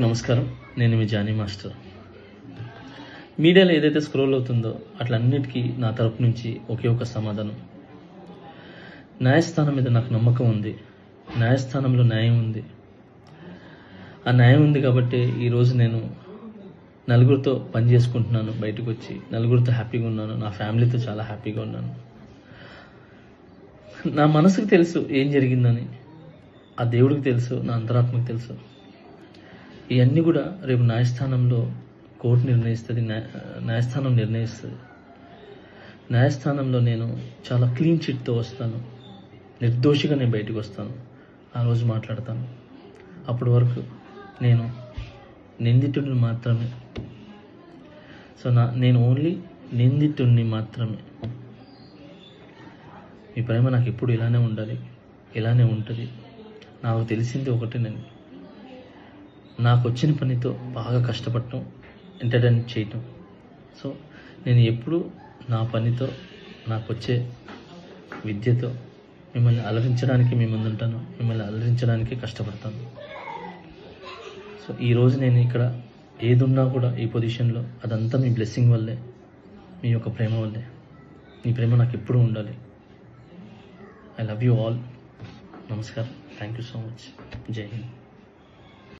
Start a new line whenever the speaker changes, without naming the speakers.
నమస్కారం. నేను మీ Johnny master. మీడియాలో ఏదైతే స్క్రోల్ అవుతుందో అట్లన్నిటికీ నా తరపు నుంచి ఒకే ఒక సమాధానం. న్యాయస్థానం మీద నాకు నమ్మకం ఉంది. న్యాయస్థానంలో న్యాయం ఉంది. ఆ న్యాయం ఉంది కాబట్టి ఈరోజు నేను నలుగురితో పని చేసుకుంటున్నాను. బయటకు వచ్చి నలుగురితో హ్యాపీగా ఉన్నాను. నా ఫ్యామిలీతో చాలా హ్యాపీగా ఉన్నాను. నా మనసుకు తెలుసు ఏం జరిగిందని, ఆ దేవుడికి తెలుసు, నా అంతరాత్మకు తెలుసు. ఇవన్నీ కూడా రేపు న్యాయస్థానంలో కోర్టు నిర్ణయిస్తుంది, న్యాయస్థానం నిర్ణయిస్తుంది. న్యాయస్థానంలో నేను చాలా క్లీన్ చిట్తో వస్తాను. నిర్దోషిగా నేను బయటకు వస్తాను. ఆ రోజు మాట్లాడతాను. అప్పటి వరకు నేను నిందితుడిని మాత్రమే. సో నేను ఓన్లీ నిందితుడిని మాత్రమే. మీ ప్రేమ నాకు ఎప్పుడు ఇలానే ఉండాలి, ఇలానే ఉంటుంది. నాకు తెలిసింది ఒకటేనండి, నాకు వచ్చిన పనితో బాగా కష్టపడటం, ఎంటర్టైన్ చేయటం. సో నేను ఎప్పుడు నా పనితో, నాకు వచ్చే విద్యతో మిమ్మల్ని అలరించడానికి మీ ముందుంటాను. మిమ్మల్ని అలరించడానికి కష్టపడతాను. సో ఈరోజు నేను ఇక్కడ ఏదున్నా కూడా ఈ పొజిషన్లో అదంతా మీ బ్లెస్సింగ్ వల్లే, మీ యొక్క ప్రేమ వల్లే. మీ ప్రేమ నాకు ఎప్పుడూ ఉండాలి. I love you all. నమస్కారం. Thank you so much. జై హింద్.